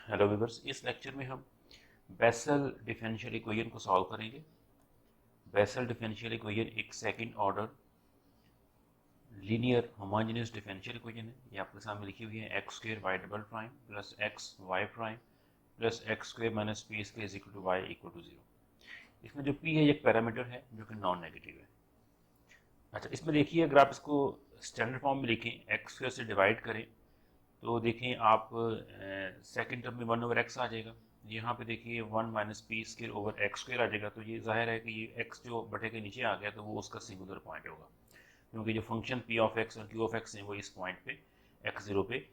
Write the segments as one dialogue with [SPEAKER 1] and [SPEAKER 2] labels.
[SPEAKER 1] Hello viewers, इस lecture में हम बेसल डिफरेंशियल इक्वेशन को सॉल्व करेंगे। बेसल डिफरेंशियल इक्वेशन एक second order linear homogeneous differential equation है। ये आपके सामने लिखी हुई है x square y double prime plus x y prime plus x square minus p square is equal to y equal to zero. इसमें जो पी है एक पैरामीटर है जो कि नॉन नेगेटिव है। अच्छा, इसमें देखिए अगर आप इसको स्टैंडर्ड फॉर्म में लिखें, एक्स स्क्वायर से डिवाइड करें तो देखें आप सेकंड टर्म में वन ओवर एक्स आ जाएगा। यहाँ पे देखिए one minus p square over x square आ जाएगा। तो ये जाहिर है कि ये एक्स जो बटे के नीचे आ गया तो वो उसका सिंगुलर पॉइंट होगा, क्योंकि जो फंक्शन पी ऑफ एक्स और क्यू ऑफ एक्स है वो इस पॉइंट पे एक्स जीरो पे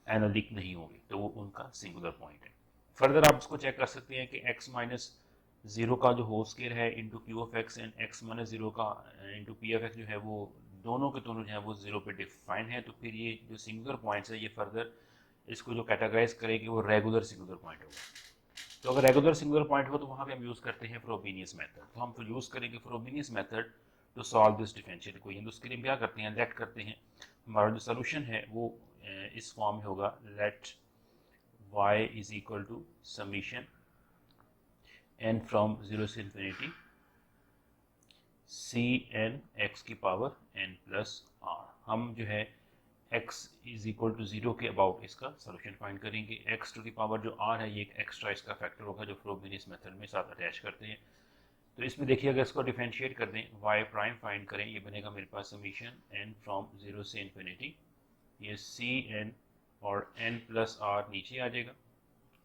[SPEAKER 1] एनालिक नहीं होगी, तो वो उनका सिंगुलर पॉइंट है। फर्दर आप इसको चेक कर सकते हैं कि एक्स माइनस जीरो का जो होल स्क्वायर है into Q of x and x minus zero का इंटू पी ऑफ एक्स जो है वो दोनों के दोनों जो है वो जीरो पे डिफाइन है। तो फिर ये जो सिंगुलर पॉइंट्स है ये फर्दर इसको जो कैटेगराइज करेगी वो रेगुलर सिंगुलर पॉइंट होगा। तो अगर रेगुलर सिंगुलर पॉइंट हो तो वहाँ पे हम यूज़ करते हैं फ्रोबेनियस मेथड। तो हम तो यूज़ करेंगे Frobenius method to solve this differential equation. तो उसके लिए क्या करते हैं, लेट करते हैं हमारा जो सोल्यूशन है वो इस फॉर्म में होगा, let y is equal to summation n from zero से इंफिनिटी सी एन एक्स की पावर n प्लस आर। हम जो है x is equal to zero के अबाउट इसका सोल्यूशन फाइंड करेंगे। x टू की पावर जो r है ये एक एक्स्ट्रा इसका फैक्टर होगा जो फ्रोबेनियस मेथड में साथ अटैच करते हैं। तो इसमें देखिए अगर इसको डिफरेंशिएट कर दें, y प्राइम फाइंड करें, ये बनेगा मेरे पास समीशन n फ्रॉम जीरो से इंफिनिटी, ये सी एन और n प्लस आर नीचे आ जाएगा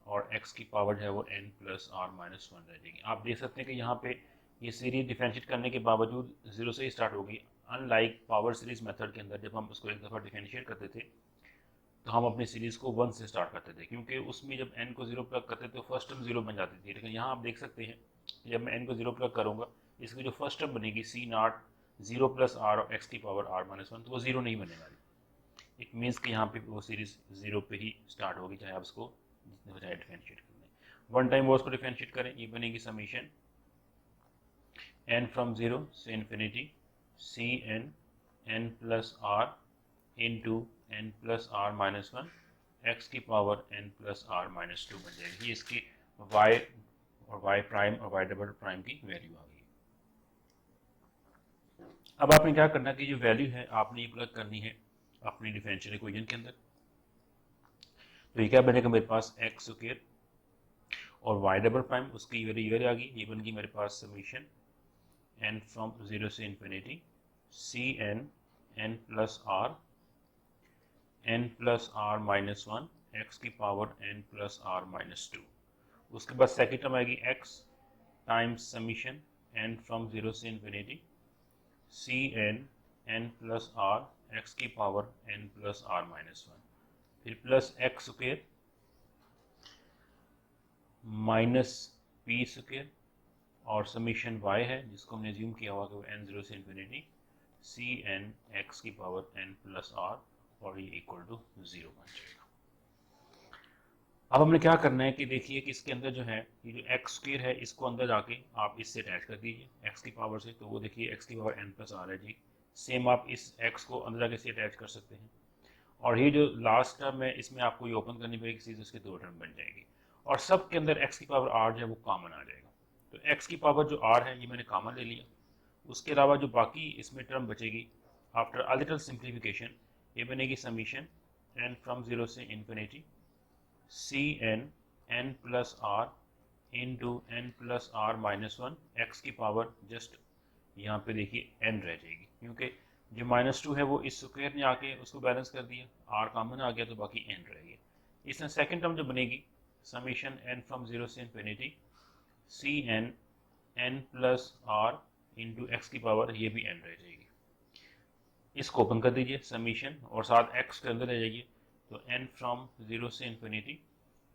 [SPEAKER 1] और x की पावर जो है वो n plus r minus one रह जाएगी। आप देख सकते हैं कि यहाँ पे ये सीरीज डिफरेंशिएट करने के बावजूद जीरो से ही स्टार्ट होगी, अनलाइक पावर सीरीज मेथड के अंदर जब हम उसको एक दफ़ा डिफरेंशिएट करते थे तो हम अपनी सीरीज को वन से स्टार्ट करते थे, क्योंकि उसमें जब n को जीरो प्लग करते थे तो फर्स्ट टर्म जीरो बन जाती थी। लेकिन यहाँ आप देख सकते हैं जब मैं n को जीरो प्लग करूँगा इसकी जो फर्स्ट टर्म बनेगी सी नॉट जीरो प्लस आर और एक्स की पावर आर माइनस वन, तो वो जीरो नहीं बनेगा। इट मीन्स कि यहाँ पे वो सीरीज जीरो पे ही स्टार्ट होगी, चाहे आप इसको जितने बजाय डिफरेंशिएट करना है। वन टाइम वो उसको डिफरेंशिएट करें, ये बनेगी समीशन n फ्रॉम जीरो से infinity c n n plus r into n plus r minus one x की power n plus r minus two बन जाएगी। ये इसकी y और y प्राइम और y डबल प्राइम की वैल्यू आ गई। अब आपने क्या करना है कि जो वैल्यू है आपने ये प्लग करनी है अपनी डिफरेंशियल इक्वेशन के अंदर। तो ये क्या बनेगा मेरे पास एक्स स्क्वायर और y डबल प्राइम उसकी वैल्यू आ गई, ये बन गई मेरे पास समीशन n फ्रॉम जीरो से infinity c n n plus r minus one x की power n plus r minus two. उसके बाद सेकेंड टर्म आएगी x times summation n from zero से infinity c n n plus r x की power n plus r minus one, फिर plus x square minus p square और summation y है जिसको हमने ज्यूम किया हुआ कि वो n जीरो से इंफिनिटी सी एन एक्स की पावर n प्लस आर और ये इक्वल टू जीरो बन जाएगा। अब हमने क्या करना है कि देखिए कि इसके अंदर जो है ये जो एक्स स्क्वायर है इसको अंदर जाके आप इससे अटैच कर दीजिए एक्स की पावर से, तो वो देखिए एक्स की पावर n प्लस आर है जी। सेम आप इस एक्स को अंदर जाके से अटैच कर सकते हैं और ये जो लास्ट टर्म है इसमें आपको ये ओपन करनी पड़ेगी चीज़, उसके दो टर्म बन जाएगी और सब के अंदर एक्स की पावर आर जो है वो कॉमन आ जाएगा। तो एक्स की पावर जो आर है ये मैंने कॉमन ले लिया। उसके अलावा जो बाकी इसमें टर्म बचेगी आफ्टर अ लिटिल सिंप्लीफिकेशन ये बनेगी समीशन n फ्रॉम जीरो से infinity c n n plus r into n plus r minus one x की पावर जस्ट यहाँ पे देखिए n रह जाएगी, क्योंकि जो माइनस टू है वो इस स्क्वायर ने आके उसको बैलेंस कर दिया, r कॉमन आ गया तो बाकी n रह गया। इसमें सेकेंड टर्म जो बनेगी समीशन n फ्रॉम जीरो से infinity c n n plus r into x की पावर ये भी n रह जाएगी। इसको ओपन कर दीजिए समीशन और साथ x के अंदर रह जाइए, तो n फ्रॉम जीरो से इंफिनिटी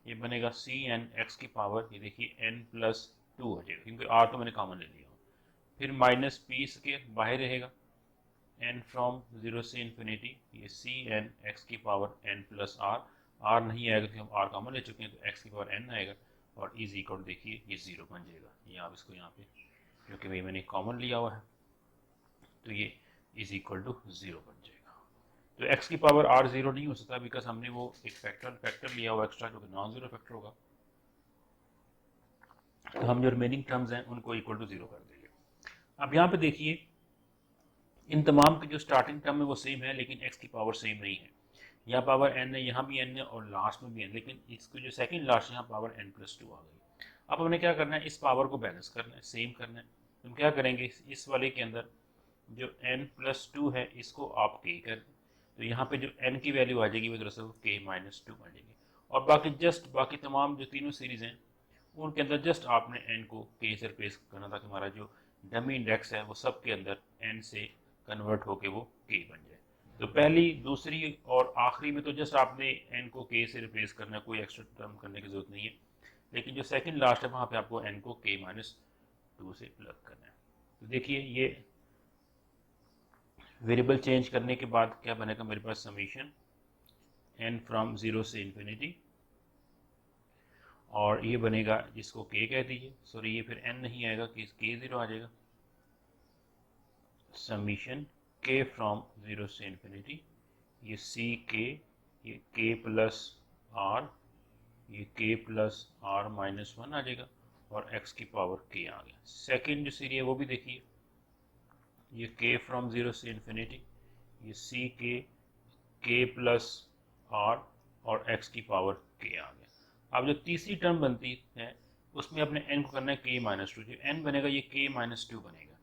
[SPEAKER 1] ये बनेगा सी एन एक्स की पावर ये देखिए n प्लस टू हो जाएगा, क्योंकि r तो मैंने कॉमन ले लिया। फिर माइनस पी इसके बाहर रहेगा n फ्रॉम जीरो से इंफिनिटी ये सी एन एक्स की पावर n प्लस आर नहीं आएगा क्योंकि हम r कॉमन ले चुके हैं, तो x की पावर n आएगा और इज इक्वल देखिए ये जीरो बन जाएगा। ये आप इसको यहाँ पे क्योंकि भाई मैंने कॉमन लिया हुआ है तो ये इज इक्वल टू जीरो बन जाएगा। तो x की पावर r जीरो नहीं हो सकता बिकॉज हमने वो एक फैक्टर लिया हुआ एक्स्ट्रा जो कि नॉन जीरो फैक्टर होगा। तो हम जो रिमेनिंग टर्म्स हैं उनको इक्वल टू जीरो कर देंगे। अब यहाँ पे देखिए इन तमाम की जो स्टार्टिंग टर्म है वो सेम है लेकिन x की पावर सेम नहीं है। यहाँ पावर n है, यहाँ भी n है और लास्ट में भी n, लेकिन इसको जो सेकंड लास्ट यहाँ पावर n प्लस टू आ गई। अब हमने क्या करना है, इस पावर को बैलेंस करना है, सेम करना है। हम क्या करेंगे, इस वाले के अंदर जो n प्लस टू है इसको आप k कर दें, तो यहाँ पे जो n की वैल्यू आ जाएगी वो दरअसल k माइनस टू आ जाएगी। और बाकी तमाम जो तीनों सीरीज हैं उनके अंदर जस्ट आपने n को k से रिप्लेस करना था कि हमारा जो डमी इंडेक्स है वो सब के अंदर n से कन्वर्ट होके वो k बन जाए। तो पहली, दूसरी और आखिरी में तो जस्ट आपने n को k से रिप्लेस करना है, कोई एक्स्ट्रा टर्म करने की जरूरत नहीं है। लेकिन जो सेकंड लास्ट है वहाँ पे आपको n को k माइनस टू से प्लग करना है। तो देखिए ये वेरिएबल चेंज करने के बाद क्या बनेगा मेरे पास, समीशन n फ्रॉम जीरो से इंफिनिटी, और ये बनेगा जिसको k कह दीजिए, सॉरी ये फिर n नहीं आएगा, k जीरो आ जाएगा, समीशन k फ्रॉम जीरो से इंफिनिटी, ये सी के, ये k प्लस आर, ये k plus r minus one आ जाएगा और x की पावर k आ गया। सेकेंड जो सीरीज है वो भी देखिए, ये k फ्रॉम जीरो से इंफिनिटी, ये सी के प्लस आर और x की पावर k आ गया। अब जो तीसरी टर्म बनती है उसमें अपने n को करना है k माइनस टू, जो n बनेगा ये k माइनस टू बनेगा।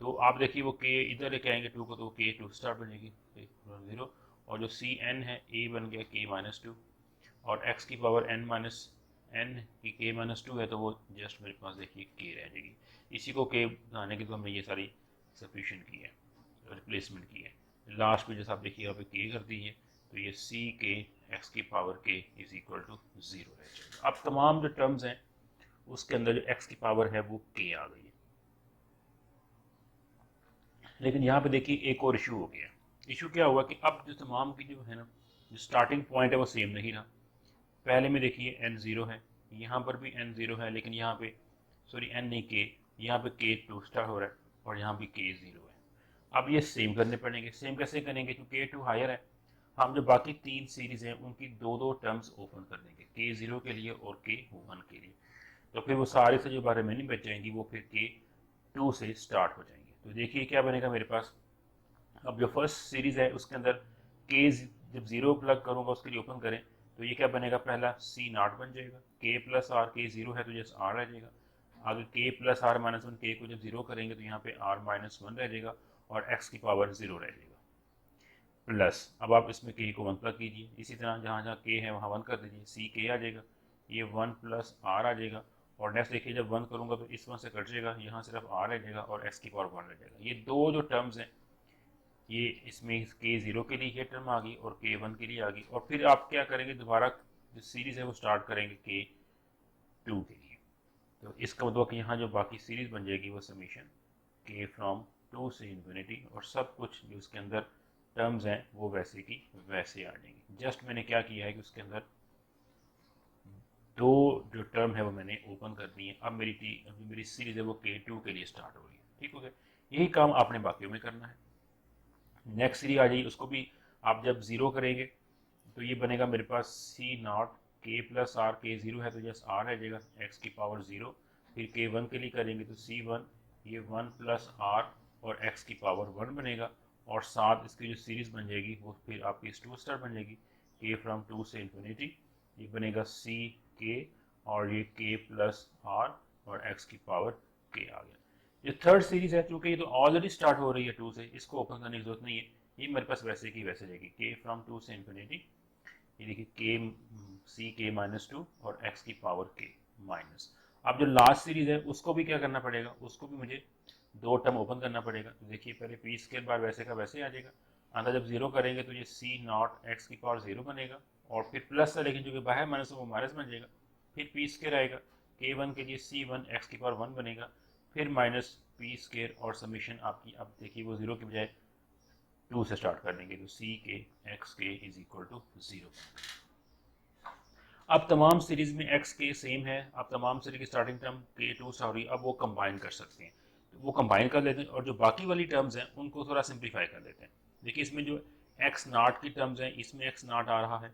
[SPEAKER 1] तो आप देखिए वो k इधर लेके आएंगे टू को, तो k टू स्टार बनेगी जीरो, और जो सी n है a बन गया k माइनस टू, और x की पावर n माइनस n की k माइनस टू है तो वो जस्ट मेरे पास देखिए k रह जाएगी। इसी को k बनाने की तो हमने ये सारी सब्स्टिट्यूशन की है, रिप्लेसमेंट की है। लास्ट में जैसे आप देखिए यहाँ पे k कर दीजिए तो ये सी के एक्स की power k is equal to zero रह जाएगा। अब तमाम जो टर्म्स हैं उसके अंदर जो x की पावर है वो k आ गई है। लेकिन यहाँ पे देखिए एक और इशू हो गया। इशू क्या हुआ कि अब जो तमाम की जो है ना, जो स्टार्टिंग पॉइंट है वो सेम नहीं रहा। पहले में देखिए n जीरो है, यहाँ पर भी n जीरो है, लेकिन यहाँ पे सॉरी n नहीं k, यहाँ पे k टू स्टार हो रहा है और यहाँ भी k जीरो है। अब ये सेम करने पड़ेंगे। सेम कैसे करेंगे, क्योंकि k2 हायर है, हम जो बाकी तीन सीरीज हैं उनकी दो दो टर्म्स ओपन कर देंगे, k0 के लिए और k1 के लिए। तो फिर वो सारे से जो बारे में नहीं बच जाएंगी वो फिर k2 से स्टार्ट हो जाएंगे। तो देखिए क्या बनेगा मेरे पास, अब जो फर्स्ट सीरीज है उसके अंदर k जब जीरो प्लग करूंगा उसके लिए ओपन करें तो ये क्या बनेगा, पहला c नॉट बन जाएगा, k plus r, k zero है तो जस्ट r रह जाएगा। आगे k plus r minus one, k को जब जीरो करेंगे तो यहाँ पे r माइनस वन रह जाएगा और x की पावर जीरो रह जाएगा प्लस। अब आप इसमें k को वन प्लग कीजिए, इसी तरह जहाँ जहाँ k है वहाँ वन कर दीजिए, c k आ जाएगा, ये वन प्लस r आ जाएगा। और नेक्स्ट देखिए जब वन करूँगा तो इस वन से कट जाएगा, यहाँ सिर्फ r रह जाएगा और x की पावर वन रह जाएगा। ये दो जो टर्म्स हैं ये इसमें k जीरो के लिए ये टर्म आ गई और k वन के लिए आ गई। और फिर आप क्या करेंगे, दोबारा जो सीरीज है वो स्टार्ट करेंगे k टू के लिए। तो इसका मतलब कि यहाँ जो बाकी सीरीज बन जाएगी वो समीशन k फ्रॉम टू से इन्फिनिटी, और सब कुछ जो उसके अंदर टर्म्स हैं वो वैसे की वैसे आ जाएंगी। जस्ट मैंने क्या किया है कि उसके अंदर दो जो टर्म है वो मैंने ओपन कर दी है। अब मेरी सीरीज है वो k2 के लिए स्टार्ट हो रही है। ठीक हो गया, यही काम आपने बाकियों में करना है। नेक्स्ट सीरीज आ जाएगी, उसको भी आप जब जीरो करेंगे तो ये बनेगा मेरे पास c naught k plus r, k zero है तो जस्ट r रह जाएगा, x की पावर जीरो। फिर k1 के लिए करेंगे तो c1, ये वन प्लस आर और x की पावर वन बनेगा, और साथ इसकी जो सीरीज बन जाएगी वो फिर आपकी टू स्टार बन जाएगी, k फ्रॉम टू से इन्फिनिटी, ये बनेगा सी के और ये k प्लस आर और x की पावर k आ गया। ये थर्ड सीरीज है, क्योंकि ये तो ऑलरेडी स्टार्ट हो रही है टू से, इसको ओपन करने की जरूरत नहीं है, ये मेरे पास वैसे की वैसे जाएगी, k फ्रॉम टू से इन्फिनिटी, ये देखिए k C k minus to और x की पावर k माइनस। अब जो लास्ट सीरीज है उसको भी क्या करना पड़ेगा, उसको भी मुझे दो टर्म ओपन करना पड़ेगा। तो देखिए पहले पी स्केयर बार वैसे का वैसे आ जाएगा, अंदर जब जीरो करेंगे तो ये सी नॉट एक्स की पावर जीरो बनेगा, और फिर प्लस है लेकिन जो कि बाहर माइनस है वो माइनस बन जाएगा। फिर पी स्केयर आएगा, के वन के लिए सी वन एक्स की पावर वन बनेगा, फिर माइनस पी स्केयर और समीशन आपकी, अब देखिए वो जीरो की बजाय टू से स्टार्ट कर देंगे तो सी के एक्स के इज इक्वल टू जीरो। अब तमाम सीरीज में एक्स के सेम है, अब तमाम सीरीज की स्टार्टिंग टर्म के टू सॉरी अब वो कंबाइन कर सकते हैं, तो वो कंबाइन कर लेते हैं और जो बाकी वाली टर्म्स हैं उनको थोड़ा सिंप्लीफाई कर देते हैं। देखिए इसमें जो एक्स नाट की टर्म्स हैं, इसमें एक्स नाट आ रहा है,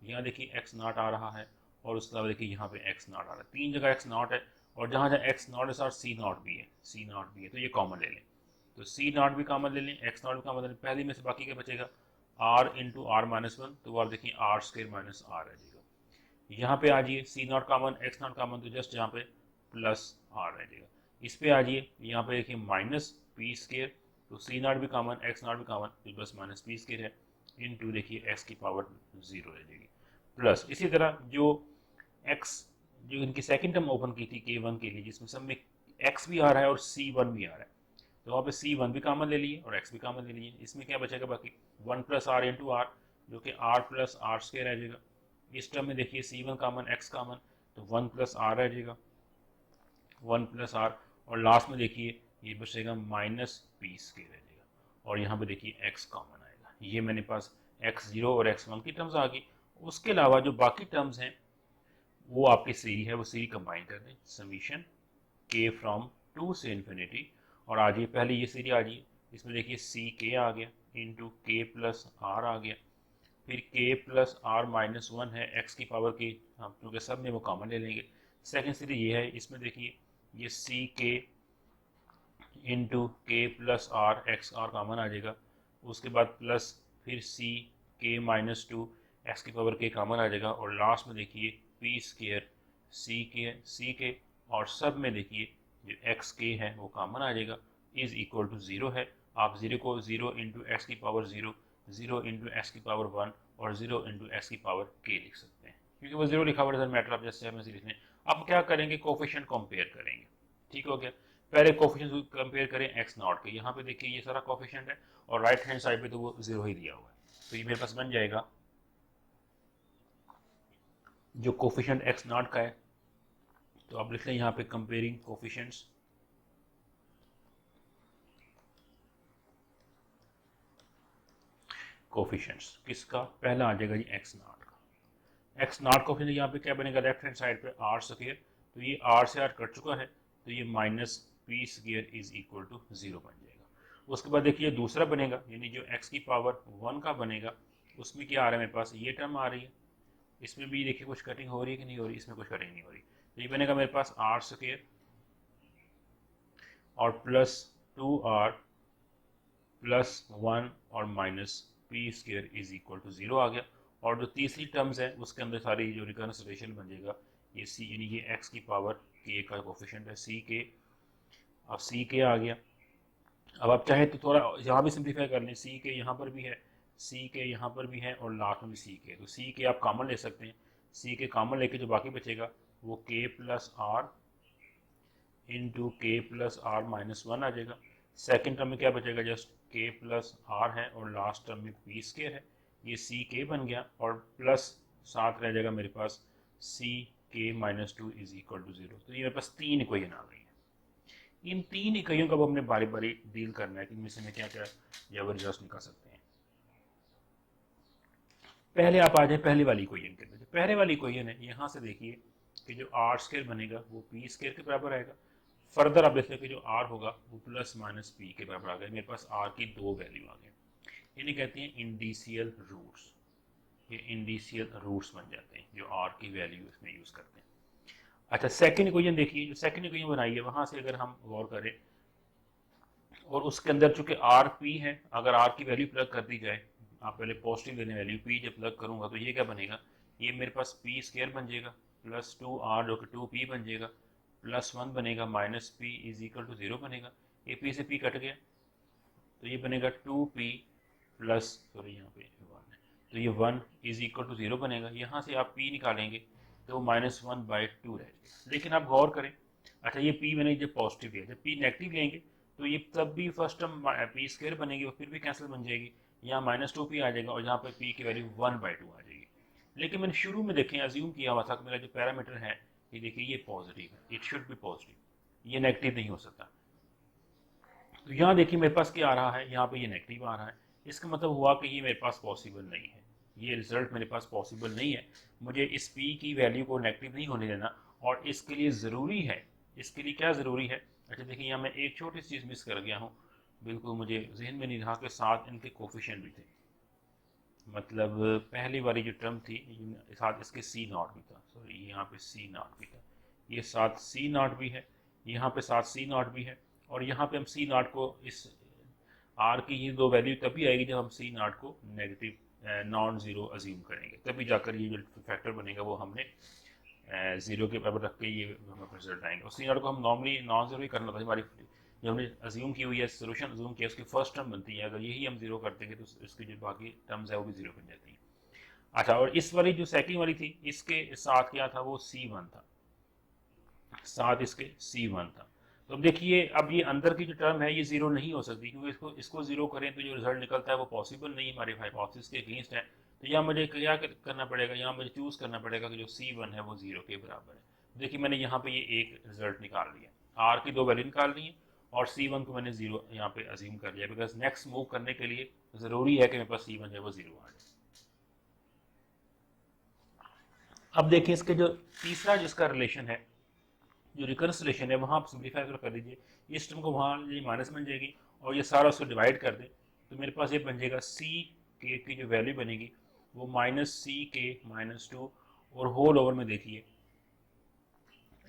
[SPEAKER 1] यहाँ देखिए एक्स नाट आ रहा है, और उसके अलावा देखिए यहाँ पे एक्स नाट आ रहा है, तीन जगह एक्स नाट है, और जहाँ जहाँ एक्स नाट है साथ सी नाट भी है, सी नाट भी है, तो ये कॉमन ले लें, तो सी नाट भी कॉमन ले लें, एक्स नाट भी कॉमन ले लें, पहले में से बाकी क्या बचेगा r into r minus one, तो आप देखिए आर स्क्र माइनस आर रह जाएगा, यहाँ पे आ जाइए c naught common x naught common, तो जस्ट यहाँ पे प्लस आर रह जाएगा, इस पे आ जाइए यहाँ पे देखिए माइनस पी स्केयर, तो सी नॉट भी कॉमन एक्स नॉट भी कॉमन, तो बस माइनस पी स्केयर है, इनटू देखिए एक्स की पावर जीरो रह जाएगी, प्लस इसी तरह जो एक्स जो इनकी सेकंड टर्म ओपन की थी k1 के लिए, जिसमें सब में एक्स भी आ रहा है और c1 भी आ रहा है, तो वहाँ पे c1 भी कॉमन ले लिए और x भी कॉमन ले लिए, इसमें क्या बचेगा बाकी one plus r into r, जो कि r प्लस आर स्क्वायर रह जाएगा, इस टर्म में देखिए c1 कॉमन x कॉमन, तो वन प्लस आर रह जाएगा, वन प्लस आर, और लास्ट में देखिए ये बचेगा माइनस पी स्क्वायर रह जाएगा, और यहाँ पे देखिए x कॉमन आएगा, ये मेरे पास x0 और x1 की टर्म्स आ गई। उसके अलावा जो बाकी टर्म्स हैं वो आपकी सीरी है, वो सीरी कंबाइन कर दें, समीशन k फ्रॉम 2 से इन्फिनिटी, और आ जाइए पहले ये सीरी आ जाइए, इसमें देखिए सी के आ गया इंटू के प्लस आर आ गया, फिर k plus r minus one है एक्स की पावर की, हम क्योंकि सब में वो कॉमन ले लेंगे, सेकेंड सीरी ये है, इसमें देखिए ये c k into k plus r x r common आ जाएगा, उसके बाद प्लस फिर c k minus two x की पावर के कॉमन आ जाएगा, और लास्ट में देखिए पी स्केयर सी के और सब में देखिए जो एक्स के है वो कॉमन आ जाएगा, इज इक्वल टू ज़ीरो है, आप ज़ीरो को ज़ीरो इंटू एक्स की power zero, zero into x की पावर वन और ज़ीरो इंटू एक्स की पावर के लिख सकते हैं, क्योंकि वो ज़ीरो लिखा हुआ डजंट मैटर, आप जैसे हमें लिखने। अब क्या करेंगे कोफिशिएंट कंपेयर करेंगे, ठीक हो गया, पहले कोफिशिएंट कंपेयर करें एक्स नॉट के, यहाँ पे देखिए ये सारा कोफिशिएंट है और राइट हैंड साइड पे तो वो ज़ीरो ही दिया हुआ है, तो ये मेरे पास बन जाएगा जो कोफिशिएंट एक्स नॉट का है, तो आप लिख लें यहाँ पे कंपेयरिंग कोफिशिएंट्स, कोफिशिएंट्स किसका पहला आ जाएगा जी एक्स नॉट का, एक्स नॉट कोफिशिएंट यहाँ पे क्या बनेगा लेफ्ट हैंड साइड पे आर स्क्वायर, तो ये आर से आर कट चुका है, तो ये minus p square is equal to zero बन जाएगा। उसके बाद देखिए दूसरा बनेगा, यानी जो एक्स की पावर वन का बनेगा, उसमें क्या आ रहा है मेरे पास ये टर्म आ रही है, इसमें भी देखिए कुछ कटिंग हो रही है कि नहीं हो रही, इसमें कुछ कटिंग नहीं हो रही, तो ये बनेगा मेरे पास आर स्क्वायर और plus two r plus one और minus p square is equal to zero आ गया, और जो तीसरी टर्म्स है उसके अंदर सारी जो रिकॉन्सिलिएशन बन जाएगा, ये सी यानी ये एक्स की पावर के का कोफिशिएंट है सी के, अब सी के आ गया, अब आप चाहे तो थोड़ा यहाँ भी सिंप्लीफाई कर लें, सी के यहाँ पर भी है, सी के यहाँ पर भी है, और लास्ट में भी सी के, तो सी के आप कॉमन ले सकते हैं, सी के कॉमन लेके जो बाकी बचेगा वो के plus r into k plus r minus one आ जाएगा, सेकेंड टर्म में क्या बचेगा जस्ट के प्लस आर है, और लास्ट टर्म में पी स्क्वायर है, ये सी के बन गया, और प्लस साथ रह जाएगा मेरे पास c k minus two is equal to zero, तो ये मेरे पास तीन इक्वेशन आ गई है। इन तीन इकाइयों का अब हमने बारी बारी डील करना है कि इनमें से हमें क्या क्या जब रिजल्ट निकाल सकते हैं। पहले आप आ जाए पहली वाली इक्वेशन के अंदर, पहले वाली इक्वेशन है यहाँ से देखिए कि जो आर स्क्वायर बनेगा वो पी स्क्वायर के बराबर आएगा, फर्दर आप देखते हैं कि जो आर होगा वो प्लस माइनस पी के बराबर आ गया, मेरे पास आर की दो वैल्यू आ गई, इन्हें कहते हैं इंडिशियल रूट्स, ये इंडिशियल रूट्स बन जाते हैं जो आर की वैल्यू इसमें यूज करते हैं। अच्छा सेकंड इक्वेशन देखिए, जो सेकंड इक्वेशन बनाई है वहां से अगर हम गौर करें और उसके अंदर चूंकि आर पी है, अगर आर की वैल्यू प्लग कर दी जाए, आप पहले पॉजिटिव लेने वैल्यू पी जब प्लग करूंगा तो ये क्या बनेगा, ये मेरे पास पी स्क्वायर बन जाएगा प्लस टू आर जो कि टू पी बन जाएगा, प्लस वन बनेगा minus p is equal to zero बनेगा, ये पी से पी कट गया, तो ये बनेगा टू पी प्लस सॉरी यहाँ पे वन है, तो ये one is equal to zero बनेगा, यहाँ से आप पी निकालेंगे तो माइनस वन बाई टू रहेगा, लेकिन आप गौर करें, अच्छा ये पी मैंने जब पॉजिटिव लिया, जब पी नेगेटिव लेंगे तो ये तब भी फर्स्ट टर्म पी स्क्वायर बनेगी और फिर भी कैंसिल बन जाएगी, यहाँ माइनस टू पी आ जाएगा और यहाँ पे पी की वैल्यू वन बाई टू आ जाएगी, लेकिन मैंने शुरू में देखें अज्यूम किया हुआ था कि मेरा जो पैरामीटर है ये देखिए ये पॉजिटिव है, इट शुड बी पॉजिटिव, ये नेगेटिव नहीं हो सकता, तो यहाँ देखिए मेरे पास क्या आ रहा है, यहाँ पे ये नेगेटिव आ रहा है, इसका मतलब हुआ कि ये मेरे पास पॉसिबल नहीं है, ये रिजल्ट मेरे पास पॉसिबल नहीं है, मुझे इस पी की वैल्यू को नेगेटिव नहीं होने देना, और इसके लिए ज़रूरी है, इसके लिए क्या ज़रूरी है, अच्छा देखिए यहाँ मैं एक छोटी सी चीज़ मिस कर गया हूँ, बिल्कुल मुझे जहन में नहीं रहा कि साथ इनके कोफिशिएंट भी थे, मतलब पहली वाली जो टर्म थी साथ इसके सी नॉट भी था, सॉरी यहाँ पे सी नॉट भी था, ये साथ सी नॉट भी है, यहाँ पे साथ सी नॉट भी है, और यहाँ पे हम सी नॉट को इस आर की ये दो वैल्यू तभी आएगी जब हम सी नॉट को नेगेटिव नॉन ज़ीरो अज्यूम करेंगे, तभी जाकर ये जो फैक्टर बनेगा वो हमने ज़ीरो के बराबर रख के ये हमारे रिजल्ट आएंगे। और सी नॉट को हम नॉर्मली नॉन ज़ीरो ही करना था, हमारी जो हमने अज्यूम की हुई है सोल्यूशन अज्यूम किया उसकी फर्स्ट टर्म बनती है, अगर यही हम जीरो कर देंगे तो इसकी जो बाकी टर्म्स है वो भी जीरो बन जाती है। अच्छा, और इस वाली जो सेकंड वाली थी इसके साथ क्या था, वो C1 था, साथ इसके C1 था। तो अब देखिए अब ये अंदर की जो टर्म है ये जीरो नहीं हो सकती, क्योंकि इसको जीरो करें तो जो रिजल्ट निकलता है वो पॉसिबल नहीं, हमारे हाइपोथेसिस के अगेंस्ट है। तो यहाँ मुझे क्या करना पड़ेगा, यहाँ मुझे चूज करना पड़ेगा कि जो C1 है वो जीरो के बराबर है। देखिए मैंने यहाँ पे ये एक रिजल्ट निकाल लिया, आर की दो वैल्यू निकाल ली है और C1 को मैंने जीरो यहाँ पे अज्यूम कर लिया, बिकॉज नेक्स्ट मूव करने के लिए जरूरी है कि मेरे पास C1 है वो जीरो आ जाए। अब देखिए इसके जो तीसरा जिसका रिलेशन है, जो रिकरेंस रिलेशन है, वहाँ आप सिंप्लीफाई कर दीजिए, इस टर्म को वहाँ ये माइनस बन जाएगी और ये सारा उसको डिवाइड कर दें तो मेरे पास ये बन जाएगा सी के की जो वैल्यू बनेगी वो minus C k minus to, और होल ओवर में देखिए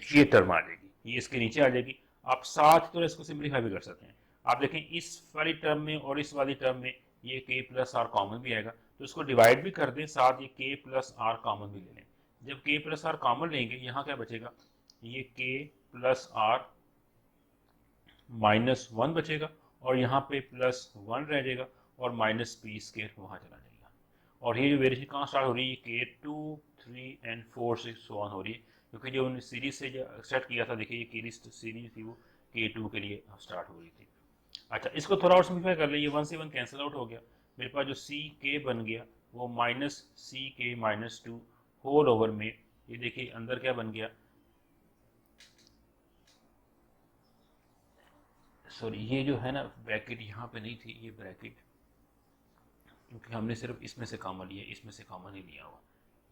[SPEAKER 1] ये टर्म आ जाएगी, ये इसके नीचे आ जाएगी। आप साथ तो इसको सिंप्लीफाई भी कर सकते हैं। आप देखें इस वाली टर्म में और इस वाली टर्म में ये के प्लस आर कॉमन भी आएगा, तो इसको डिवाइड भी कर दें, साथ ये के प्लस आर कॉमन भी ले लें। जब के प्लस आर कॉमन लेंगे यहाँ क्या बचेगा, ये के प्लस आर माइनस वन बचेगा और यहाँ पे प्लस वन रह जाएगा और माइनस पी स्केयर वहाँ चला जाएगा। और ये जो वेरिएशन कहाँ स्टार्ट हो रही है, के टू थ्री एंड फोर से सो ऑन हो रही है, क्योंकि जो उन्होंने सीरीज से जो एक्सट्रैक्ट किया था, देखिए ये सीरीज थी वो के टू के लिए स्टार्ट हो रही थी। अच्छा, इसको थोड़ा और सिंप्लीफाई कर ले, ये वन से वन कैंसिल आउट हो गया, मेरे पास जो सी के बन गया वो minus C k minus to whole over में, ये देखिए अंदर क्या बन गया, सॉरी ये जो है ना ब्रैकेट यहाँ पे नहीं थी, ये ब्रैकेट क्योंकि हमने सिर्फ इसमें से कॉमन लिया, इसमें से कॉमन ही लिया हुआ।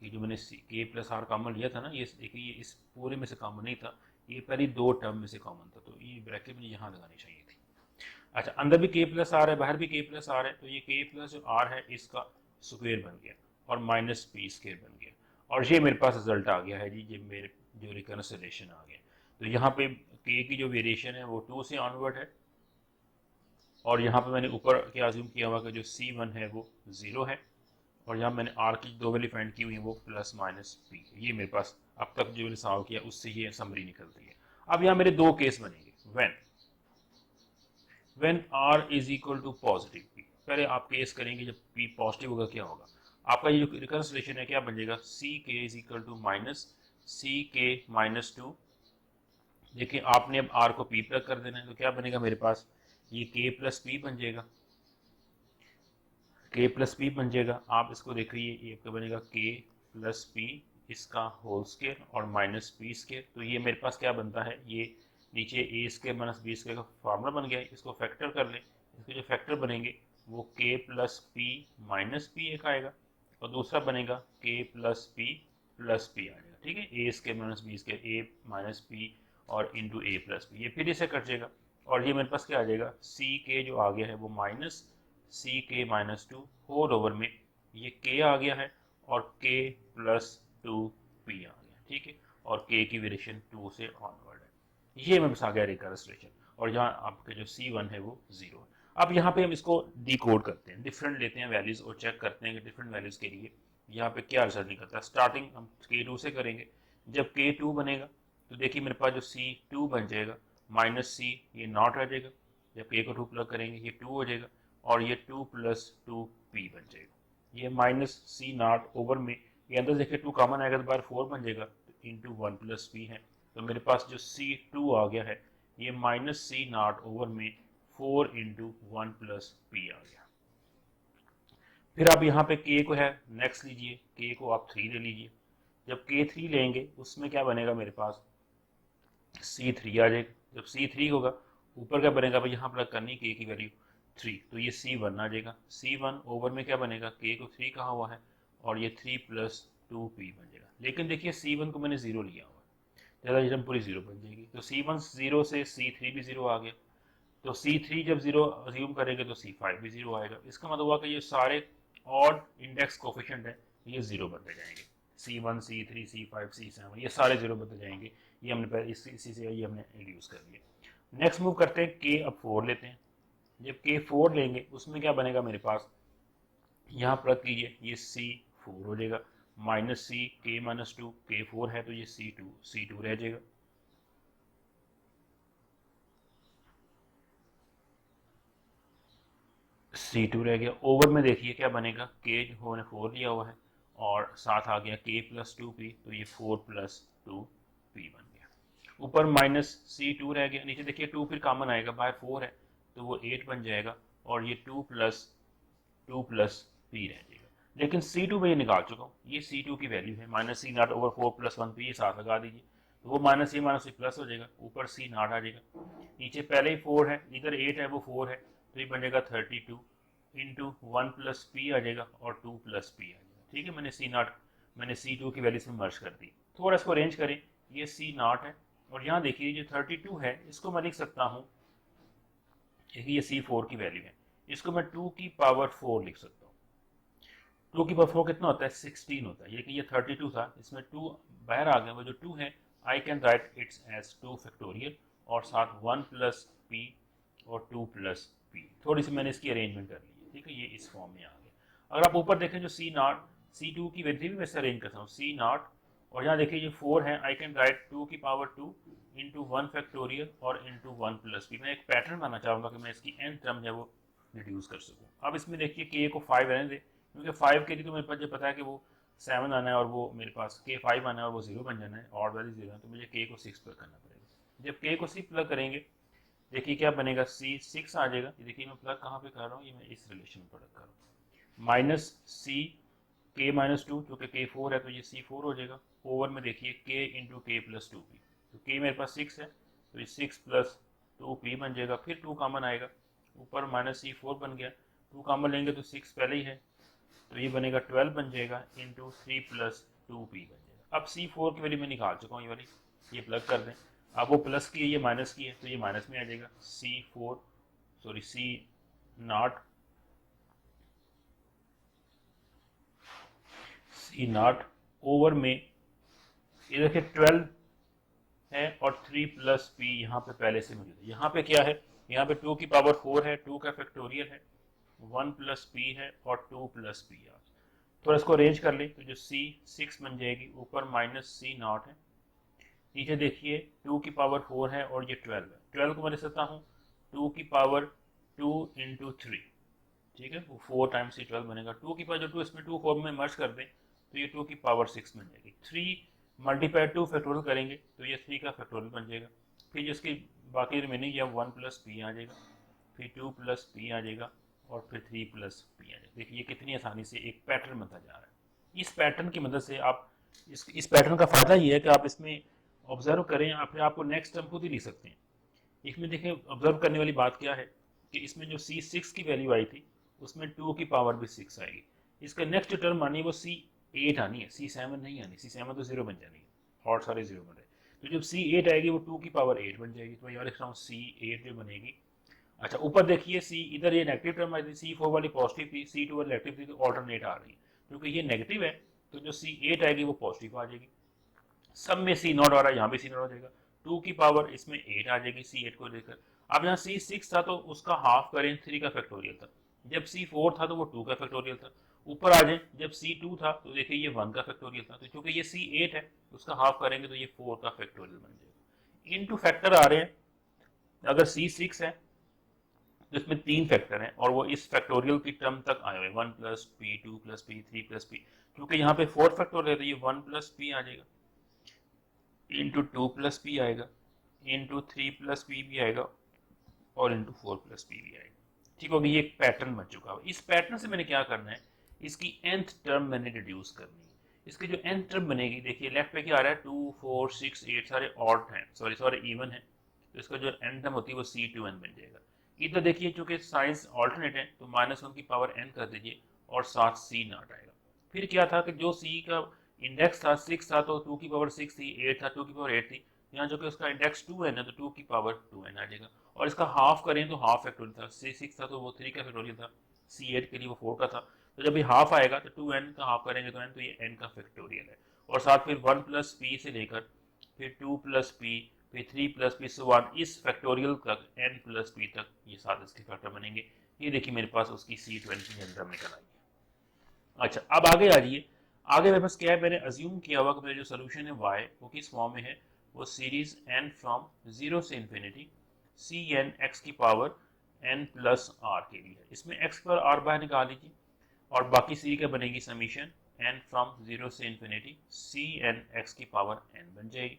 [SPEAKER 1] ये जो मैंने के प्लस आर कॉमन लिया था ना, ये देखिए ये इस पूरे में से कॉमन नहीं था, ये पहली दो टर्म में से कॉमन था, तो ये ब्रैकेट मुझे यहाँ लगानी चाहिए थी। अच्छा, अंदर भी के प्लस आर है, बाहर भी के प्लस आर है, तो ये के प्लस जो आर है इसका स्क्वेयर बन गया और माइनस पी स्क्वेयर बन गया, और ये मेरे पास रिजल्ट आ गया है जी, ये मेरे जो रिकन्सिलेशन आ गया। तो यहाँ पे के की जो वेरिएशन है वो टू से ऑनवर्ड है, और यहाँ पे मैंने ऊपर क्या अज्यूम किया हुआ कि जो C1 है वो ज़ीरो है, और यहाँ मैंने R की दो वैल्यू फाइंड की हुई है वो प्लस माइनस पी। ये मेरे पास अब तक जो मैंने सॉल्व किया उससे ये समरी निकलती है। अब यहाँ मेरे दो केस बनेंगे, when R is equal to positive P। पहले आप केस करेंगे जब P पॉजिटिव होगा क्या होगा, आपका ये जो रिकन्सिलेशन है क्या बन जाएगा, सी के is equal to minus C k minus to. देखिए आपने अब R को P प्लग कर देना है, तो क्या बनेगा मेरे पास, ये के प्लस पी बन जाएगा, के प्लस पी बन जाएगा। आप इसको देखिए ये आपका बनेगा के प्लस पी इसका होल स्केयर और माइनस पी स्केयर, तो ये मेरे पास क्या बनता है, ये नीचे ए स्केयर माइनस बी स्केयर का फार्मूला बन गया है, इसको फैक्टर कर लें, इसके जो फैक्टर बनेंगे वो के प्लस पी माइनस पी एक आएगा और दूसरा बनेगा के प्लस पी आ जाएगा, ठीक है, ए स्केयर माइनस बी स्केयर, ए माइनस पी और इंटू ए प्लस पी, ये फिर इसे कट जाएगा और ये मेरे पास क्या आ जाएगा, सी के जो आ गया है वो minus C k minus to whole over में ये के आ गया है और के प्लस टू पी आ गया, ठीक है, और के की वेरिएशन टू से ऑनवर्ड है। ये मेरे पास आ गया रिकरेंस रिलेशन, और यहाँ आपके जो C1 है वो जीरो है। अब यहाँ पे हम इसको डिकोड करते हैं, डिफरेंट लेते हैं वैल्यूज और चेक करते हैं कि डिफरेंट वैल्यूज के लिए यहाँ पे क्या रिजल्ट निकलता है। स्टार्टिंग हम K2 से करेंगे, जब K2 बनेगा तो देखिए मेरे पास जो C2 बन जाएगा माइनस सी, ये नॉट रह जाएगा, जब K को 2 प्लग करेंगे ये 2 हो जाएगा और ये 2 प्लस 2P बन जाएगा, ये माइनस सी नॉट ओवर में, ये अंदर देखिए 2 कॉमन आएगा तो बाहर 4 बन जाएगा, तो इंटू 1 प्लस पी है, तो मेरे पास जो C2 आ गया है ये माइनस सी नॉट ओवर में 4 इंटू 1 प्लस पी आ गया। फिर आप यहाँ पे K को है नेक्स्ट लीजिए, K को आप 3 ले लीजिए, जब K3 लेंगे उसमें क्या बनेगा मेरे पास, C3 आ जाएगा, जब C3 होगा ऊपर क्या बनेगा भाई, यहाँ प्लग करनी K की वैल्यू 3, तो ये C1 आ जाएगा, C1 ओवर में क्या बनेगा, K को 3 कहा हुआ है और ये 3 प्लस 2P बन जाएगा। लेकिन देखिए C1 को मैंने जीरो लिया हुआ है, ज़्यादा रिटर्न पूरी जीरो बन जाएगी, तो C1 जीरो से C3 भी जीरो आ गया, तो C3 जब जीरो अज्यूम करेंगे तो C5 भी जीरो आएगा। इसका मतलब हुआ कि ये सारे ऑड इंडेक्स कोफिशिएंट है ये 0 बनते जाएंगे। C1, C3, C5, C7 ये सारे 0 बनते जाएंगे। ये हमने पहले इसी से ये हमने रिड्यूस कर दिया। नेक्स्ट मूव करते हैं K, अब 4 लेते हैं। जब K 4 लेंगे उसमें क्या बनेगा मेरे पास, यहाँ प्लग कीजिए, ये C4 हो जाएगा, minus C K minus 2, K 4 है तो ये C2 रह जाएगा। C2 रह गया। ओवर में देखिए क्या बनेगा, K जो हमने 4 लिया हुआ है और साथ आ गया K प्लस 2P, तो ये 4 प्लस 2P बन गया। ऊपर माइनस C2 रह गया, नीचे देखिए 2 फिर कॉमन आएगा, बाहर 4 है तो वो 8 बन जाएगा और ये 2 प्लस P रह जाएगा। लेकिन C2 में ये निकाल चुका हूँ, ये C2 की वैल्यू है, minus C not over 4 plus 1P, ये साथ लगा दीजिए तो वो माइनस C प्लस हो जाएगा, ऊपर C नॉट आ जाएगा। नीचे पहले ही 4 है, इधर 8 है वो 4 है, तो ये बन जाएगा 32 इंटू 1 प्लस P आ जाएगा और 2 प्लस P आ जाएगा। ठीक है, मैंने C2 की वैल्यू से मर्ज कर दी। थोड़ा इसको अरेंज करें, ये C नॉट है और यहाँ देखिए जो 32 है इसको मैं लिख सकता हूँ, ये C4 की वैल्यू है, इसको मैं 2 की पावर 4 लिख सकता हूँ। 2 की पावर 4 कितना होता है, 16 होता है। ये 32 था, इसमें 2 बाहर आ गया, वो जो 2 है I can write it's as 2 factorial और साथ 1 प्लस P और 2 प्लस P। थोड़ी सी मैंने इसकी अरेंजमेंट कर ली है, ठीक है, ये इस फॉर्म में आ गया। अगर आप ऊपर देखें जो C नॉट, C2 की वैल्यू भी वैसे अरेंज करता हूँ, C नॉट और यहाँ देखिए ये 4 है, आई कैन राइट 2 की पावर 2 इंटू 1 फैक्टोरियल और इंटू 1 प्लस P। मैं एक पैटर्न बनाना चाहूँगा कि मैं इसकी n टर्म है वो रिड्यूस कर सकूँ। अब इसमें देखिए K को 5 रहने दे, क्योंकि 5 के लिए तो मेरे पास जो पता है कि वो 7 आना है और वो मेरे पास K 5 आना है और वो 0 बन जाना है, ऑड वैल्यू 0 है, तो मुझे K को 6 प्लग करना पड़ेगा। जब K को 6 प्लग करेंगे देखिए क्या बनेगा, C6 आ जाएगा। देखिए मैं प्लग कहाँ पे कर रहा हूँ, ये मैं इस रिलेशन में प्लग कर रहा हूँ, माइनस C K माइनस 2, क्योंकि K 4 है तो ये C4 हो जाएगा। ओवर में देखिए K into K plus 2P, तो K मेरे पास 6 है तो ये 6 प्लस 2P बन जाएगा। फिर 2 कॉमन आएगा, ऊपर माइनस C4 बन गया, 2 कॉमन लेंगे तो 6 पहले ही है तो ये बनेगा 12 बन जाएगा इंटू 3 प्लस 2P बन जाएगा। अब C4 की वैल्यू मैं निकाल चुका हूँ, ये वाली, ये प्लग कर दें। अब वो प्लस की है, ये माइनस की है तो ये माइनस में आ जाएगा। C नॉट ओवर में ये देखिए 12 है और 3 प्लस P यहाँ पे पहले से मौजूद है। यहाँ पे क्या है, यहाँ पे 2 की पावर 4 है, 2 का फैक्टोरियल है, 1 प्लस P है और 2 प्लस P है। थोड़ा इसको अरेंज कर ले तो जो C6 बन जाएगी, ऊपर माइनस C नॉट है, नीचे देखिए 2 की पावर 4 है और ये 12 है। 12 को मैं लिख सकता हूँ 2 की पावर 2 इंटू 3, ठीक है, वो 4 टाइम्स से 12 बनेगा। 2 की पावर जो 2 इसमें 2 4 में मर्ज कर दें तो ये 2 की पावर 6 बन जाएगी। 3 मल्टीप्लाई 2 फैक्टोरियल करेंगे तो ये 3 का फैक्टोरियल बन जाएगा। फिर जिसकी बाकी रिमेनिंग या 1 प्लस P आ जाएगा, फिर 2 प्लस P आ जाएगा और फिर 3 प्लस P आ जाएगा। देखिए ये कितनी आसानी से एक पैटर्न बनता जा रहा है। इस पैटर्न की मदद से आप इस पैटर्न का फायदा ये है कि आप इसमें ऑब्जर्व करें, अपने आपको नेक्स्ट टर्म खुद ही लिख सकते हैं। इसमें देखें ऑब्जर्व करने वाली बात क्या है कि इसमें जो C6 की वैल्यू आई थी उसमें 2 की पावर भी 6 आएगी। इसका नेक्स्ट टर्म आनी है वो C8 आनी है, C7 नहीं आनी। C7 तो 0 बन जानी है और सारे 0 बन रहे, तो जब C8 आएगी वो 2 की पावर 8 बन जाएगी। तो यार लिख रहा हूँ C8 जो बनेगी। अच्छा ऊपर देखिए C, इधर ये नेगेटिव टर्म आई थी, C4 वाली पॉजिटिव थी, C2 वाली नेगेटिव थी, तो ऑल्टरनेट आ रही है। क्योंकि ये नेगेटिव है तो जो C8 आएगी वो पॉजिटिव आ जाएगी। सब में C नॉट आ रहा है, यहाँ भी C नॉट आ जाएगा। 2 की पावर इसमें 8 आ जाएगी C8 को लेकर। अब यहाँ C6 था तो उसका हाफ करें, 3 का फैक्टोरियल था। जब C4 था तो वो 2 का फैक्टोरियल था। ऊपर आ जाए, जब C2 था तो देखिए ये 1 का फैक्टोरियल था। तो क्योंकि ये C8 है उसका हाफ करेंगे तो ये 4 का फैक्टोरियल बन जाएगा। इनटू फैक्टर आ रहे हैं, अगर C6 है तो इसमें 3 फैक्टर हैं और वो इस फैक्टोरियल की टर्म तक आए हुए, 1 plus P, 2 plus P, 3 plus P। क्योंकि यहाँ पे 4 फैक्टोरियल है तो ये 1 प्लस P आ जाएगा, इंटू 2 प्लस P आएगा, इंटू 3 प्लस P भी आएगा और इंटू 4 प्लस P भी आएगा। ठीक होगी, ये एक पैटर्न बन चुका है। इस पैटर्न से मैंने क्या करना है, इसकी nth टर्म मैंने रिड्यूस करनी है। इसकी जो nth टर्म बनेगी, देखिए लेफ्ट पे क्या आ रहा है, 2 4 6 8 सारे ऑड हैं, सॉरी इवन है, तो इसका जो n टर्म होती है वो C2n बन जाएगा। इधर देखिए चूंकि साइंस ऑल्टरनेट है तो -1 की पावर n कर दीजिए और साथ C नॉट आएगा। फिर क्या था कि जो C का इंडेक्स था 6 था तो 2 की पावर 6 थी, 8 था 2 की पावर 8 थी। यहाँ जो कि उसका इंडेक्स 2n है तो 2 की पावर 2n आ जाएगा। और इसका हाफ करें तो हाफ फैक्टोरियल था, C6 था तो वो 3 का फैक्टोरियल था, C8 के लिए वो 4 का था। तो जब ये हाफ आएगा तो 2n का हाफ करेंगे तो n, तो ये n का फैक्टोरियल है। और साथ फिर 1 प्लस पी से लेकर फिर 2 प्लस पी फिर 3 प्लस पी सो ऑन, इस फैक्टोरियल तक n प्लस पी तक ये साथ इसके फैक्टर बनेंगे। ये देखिए मेरे पास उसकी C20 जनरल निकल आई है। अच्छा, अब आगे आ जाइए। आगे मेरे पास क्या है, मैंने अज्यूम किया हुआ कि मेरा जो सोल्यूशन है y वो किस फॉर्म में है, वो सीरीज n फ्रॉम 0 से इन्फिनिटी सी एन एक्स की पावर n प्लस आर के लिए है। इसमें x पर r बाहर निकाल लीजिए और बाकी सीरी क्या बनेगी, समीशन n फ्रॉम 0 से इन्फिनिटी सी एन एक्स की पावर n बन जाएगी।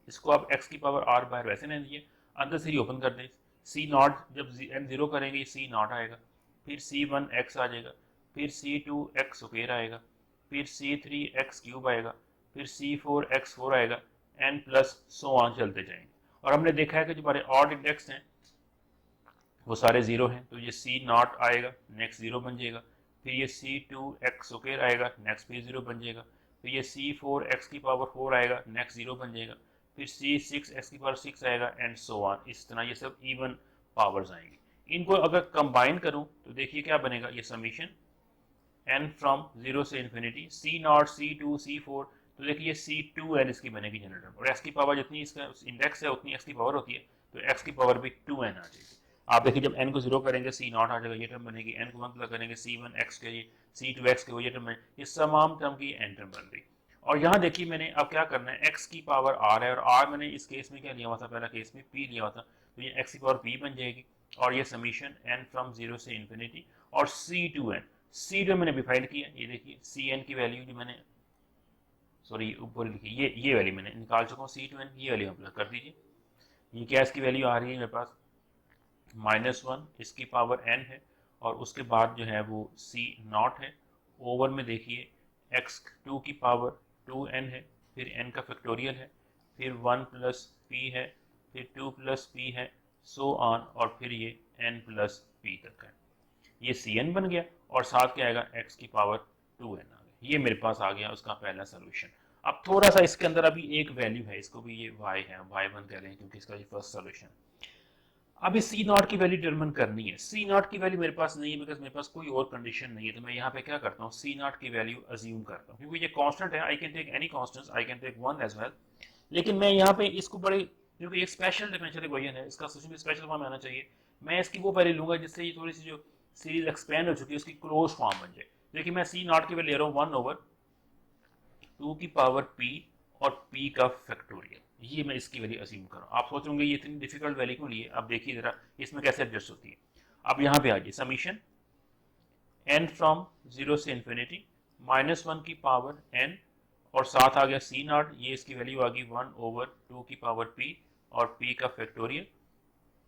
[SPEAKER 1] इसको आप x की पावर r बाहर वैसे नहीं दीजिए, अंदर सीरी ओपन कर दें। c नॉट जब n 0 करेंगे c नॉट आएगा, फिर c1 x आ जाएगा, फिर c2 x स्क्वायर आएगा, फिर c3 x क्यूब आएगा, फिर c4 x4 आएगा, n प्लस सो ऑन चलते जाएंगे। और हमने देखा है कि जो हमारे ऑड इंडेक्स हैं वो सारे जीरो हैं, तो ये c नॉट आएगा, नेक्स्ट जीरो बन जाएगा, फिर ये c2 x स्क्वायर आएगा, नेक्स्ट फिर जीरो बन जाएगा, फिर ये c4 x की पावर 4 आएगा, नेक्स्ट जीरो बन जाएगा, फिर c6 x की पावर 6 आएगा एंड सो ऑन। इस तरह ये सब इवन पावर्स आएंगी। इनको अगर कंबाइन करूं तो देखिए क्या बनेगा, ये समीशन n फ्रॉम 0 से infinity c not c2 c4, तो देखिए c2n इसकी बनेगी जनरल टर्म, और x की पावर जितनी इसका इंडेक्स है उतनी x की पावर होती है, तो x की पावर भी 2n आ जाएगी। आप देखिए जब n को 0 करेंगे c नॉट आ जाएगा, ये टर्म बनेगी, n को 1 प्लस करेंगे c1 x के लिए, c2 x के वो ये टर्म बनेगी, ये तमाम टर्म की n टर्म बन गई। और यहाँ देखिए मैंने अब क्या करना है, x की पावर r है और r मैंने इस केस में क्या लिया हुआ था, पहला केस में p लिया हुआ था, तो ये x की पावर p बन जाएगी और ये समीशन n फ्रॉम 0 से इन्फिनिटी और c2 मैंने भी फाइंड किया। ये देखिए cn की वैल्यू जो मैंने सॉरी ऊपर लिखी, ये वैल्यू मैंने निकाल चुका हूँ, c2n ये वैल्यू अप्लाई कर दीजिए। ये क्या इसकी वैल्यू आ रही है मेरे पास -1, इसकी पावर n है और उसके बाद जो है वो c नॉट है, ओवर में देखिए x2 की पावर 2n है, फिर n का फैक्टोरियल है, फिर 1 प्लस p है, फिर 2 प्लस p है, सो ऑन, और फिर ये n प्लस p तक है। ये cn बन गया और साथ क्या आएगा, x की पावर 2n आ गया। ये मेरे पास आ गया उसका पहला सोल्यूशन। अब थोड़ा सा इसके अंदर अभी एक वैल्यू है, इसको भी ये y है, y1 कह रहे हैं क्योंकि इसका ये फर्स्ट सोल्यूशन। अब इस सी नॉट की वैल्यू डिटरमिन करनी है। सी नॉट की वैल्यू मेरे पास नहीं है बिकॉज मेरे पास कोई और कंडीशन नहीं है, तो मैं यहाँ पे क्या करता हूँ, सी नॉट की वैल्यू अज्यूम करता हूँ क्योंकि ये कांस्टेंट है, I can take any constant, I can take 1 as well. लेकिन मैं यहाँ पे इसको बड़े, क्योंकि एक स्पेशल डिफरेंशियल इक्वेशन है, इसका सोल्यूशन भी स्पेशल फॉर्म में आना चाहिए, मैं इसकी वो वैल्यू लूंगा जिससे ये थोड़ी सी जो सीरीज एक्सपेंड हो चुकी है उसकी क्लोज फॉर्म बन जाए। देखिए मैं सी नॉट की वैल्यू ले रहा हूँ 1/2 की पावर p और p का फैक्टोरियल, ये मैं इसकी वैल्यू अज्यूम कर रहा हूँ। आप सोचोगे ये इतनी डिफिकल्ट वैल्यू क्यों लिए, अब देखिए जरा इसमें कैसे एडजस्ट होती है। अब यहाँ पे आ जाइए, समीशन n फ्रॉम 0 से इन्फिनिटी -1 की पावर n और साथ आ गया c नॉट, ये इसकी वैल्यू आ गई 1/2 की पावर p और p का फैक्टोरियल,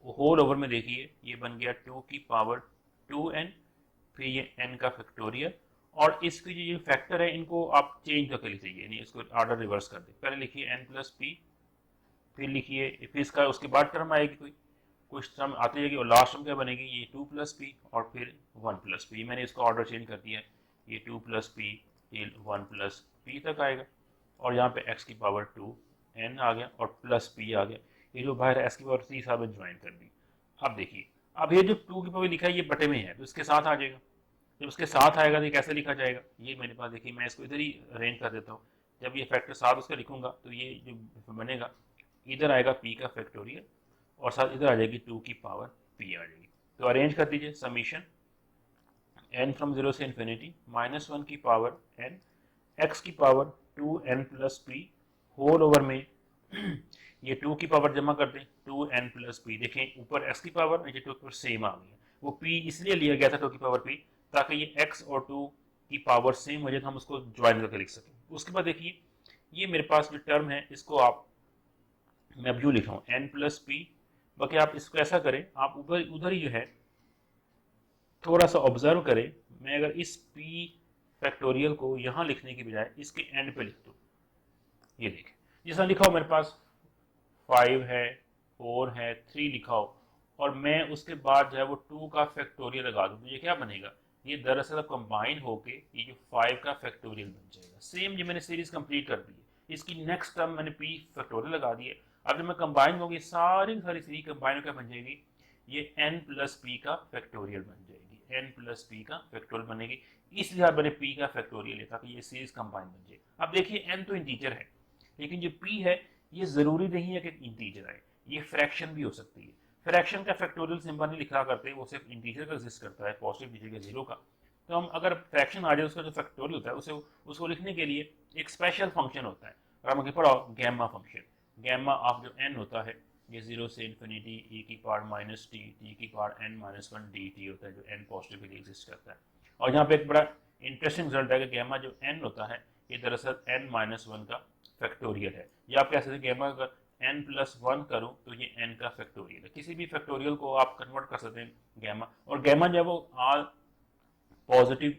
[SPEAKER 1] होल ओवर में देखिए ये बन गया 2 की पावर 2n, फिर ये n का फैक्टोरियल, और इसके जो ये फैक्टर है इनको आप चेंज करके लिखिए, यानी इसको ऑर्डर रिवर्स कर दें। पहले लिखिए n प्लस पी, फिर लिखिए फिर इसका उसके बाद टर्म आएगी कोई कुछ टर्म आती जाएगी और लास्ट टर्म क्या बनेगी, ये 2 प्लस पी और फिर 1 प्लस पी। मैंने इसका ऑर्डर चेंज कर दिया है, ये 2 plus P till 1 plus P तक आएगा और यहाँ पे x की पावर 2n आ गया और प्लस p आ गया। ये जो बाहर x की पावर 3 साथ में ज्वाइन कर दी। अब देखिए, अब ये जो 2 की पावर लिखा है ये बटे में है तो इसके साथ आ जाएगा, जब उसके साथ आएगा तो ये कैसे लिखा जाएगा, ये मेरे पास देखिए मैं इसको इधर ही अरेंज कर देता हूँ। जब ये फैक्टर साथ उसका लिखूंगा तो ये जो बनेगा, इधर आएगा p का फैक्टोरियल और साथ इधर आ जाएगी 2 की पावर p आ जाएगी। तो अरेंज कर दीजिए, समीशन n फ्रॉम 0 से इन्फिनिटी -1 की पावर n x की power 2n plus p whole over में ये 2 की पावर जमा कर दें 2n प्लस p, देखें ऊपर x की पावर नीचे 2 की पावर सेम आ गई है, वो p इसलिए लिया गया था 2 की पावर p ताकि ये x और 2 की पावर सेम हो जाए तो हम उसको ज्वाइन करके लिख सकें। उसके बाद देखिए ये मेरे पास जो टर्म है इसको आप, मैं अब यूँ लिख रहा हूँ n प्लस पी, बाकी आप इसको ऐसा करें, आप ऊपर उधर ही जो है थोड़ा सा ऑब्जर्व करें, मैं अगर इस p फैक्टोरियल को यहाँ लिखने की बजाय इसके एंड पे लिख दूँ, ये देखें जैसा लिखा हो मेरे पास 5 है 4 है 3 लिखा हो और मैं उसके बाद जो है वो 2 का फैक्टोरियल लगा दूँ, तो ये क्या बनेगा, ये दरअसल अब कंबाइन होके ये जो 5 का फैक्टोरियल बन जाएगा। सेम ये मैंने सीरीज कंप्लीट कर दी है, इसकी नेक्स्ट टर्म मैंने p फैक्टोरियल लगा दी है। अब जब मैं कंबाइन होगी सारी सारी सीरीज कंबाइन होकर बन जाएगी, ये n प्लस p का फैक्टोरियल बन जाएगी। एन प्लस पी का फैक्टोरियल बनेगी, इसलिए आप मैंने पी का फैक्टोरियल लिया ताकि ये सीरीज कंबाइन बन जाए। अब देखिए एन तो इंटीजर है, लेकिन जो पी है ये जरूरी नहीं है कि इंटीजर आए, ये फ्रैक्शन भी हो सकती है। फ्रैक्शन का फैक्टोरियल सिंबल नहीं लिखा करते, वो सिर्फ इंटीजर का एग्जिस्ट करता है, पॉजिटिव डिजिट जीरो का। तो हम अगर फ्रैक्शन आ जाए उसका जो फैक्टोरियल होता है उसे उसको लिखने के लिए एक स्पेशल फंक्शन होता है, और हम पढ़ाओ गैमा फंक्शन। गैमा ऑफ जो एन होता है ये जीरो से इन्फिनिटी ई की पावर माइनस टी टी की power n minus one d t होता है, जो एन पॉजिटिव के लिए एग्जिस्ट करता है। और यहाँ पे एक बड़ा इंटरेस्टिंग रिजल्ट है कि गैमा जो एन होता है ये दरअसल एन माइनस वन का फैक्टोरियल है। या आप कह सकते हैं गैमा अगर एन प्लस वन करूँ तो ये एन का फैक्टोरियल है। किसी भी फैक्टोरियल को आप कन्वर्ट कर सकते हैं गैमा, और गैमा जब वो आल पॉजिटिव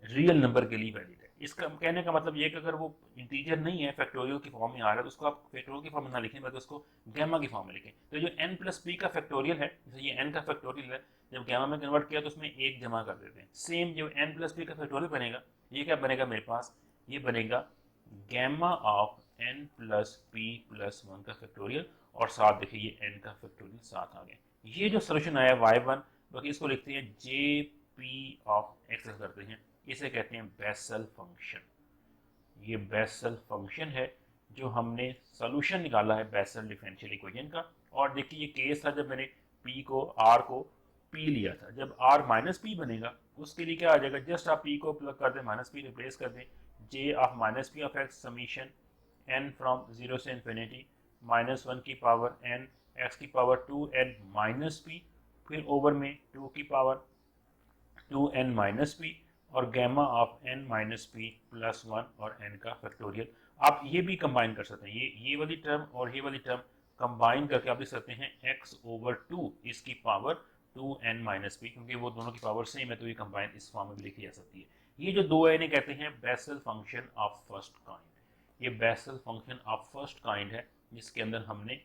[SPEAKER 1] रियल नंबर के लिए वैलिड है। इसका कहने का मतलब ये है कि अगर वो इंटीजर नहीं है, फैक्टोरियल की फॉर्म में आ रहा है, तो उसको आप फैक्टोरियल की फॉर्म में ना लिखें, बल्कि उसको गैमा की फॉर्म में लिखें। तो जो एन प्लस पी का फैक्टोरियल है, जैसे ये एन का फैक्टोरियल है, जब गैमा में कन्वर्ट किया तो उसमें एक जमा कर देते हैं। सेम जो एन प्लस पी का फैक्टोरियल बनेगा, ये क्या बनेगा मेरे पास, ये बनेगा gamma of n plus p plus one का फैक्टोरियल, और साथ देखिए ये एन का फैक्टोरियल साथ आ गया। ये जो सोल्यूशन आया वाई वन, बाकी इसको लिखते हैं जे पी ऑफ एक्स करते हैं, इसे कहते हैं बेसल फंक्शन। ये बेसल फंक्शन है जो हमने सोल्यूशन निकाला है बेसल डिफरेंशियल इक्वेशन का। और देखिए ये केस था जब मैंने p को r को p लिया था। जब r माइनस पी बनेगा उसके लिए क्या आ जाएगा, जस्ट आप p को प्लग कर दें, माइनस पी रिप्लेस कर दें, j of minus p of x summation n from zero से इन्फिनिटी माइनस वन की पावर n x की पावर 2n माइनस पी, फिर ओवर में 2 की पावर 2n माइनस पी, और gamma of n minus p plus one और n का factorial. आप ये भी कंबाइन कर सकते हैं, ये वाली टर्म और ये वाली टर्म कंबाइन करके आप लिख सकते हैं x ओवर 2 इसकी पावर 2n माइनस पी, क्योंकि वो दोनों की पावर सेम है तो ये कंबाइन इस फॉर्म में भी लिखी जा सकती है। ये जो दो है इन्हें कहते हैं Bessel function of first kind. ये Bessel function of first kind है जिसके अंदर हमने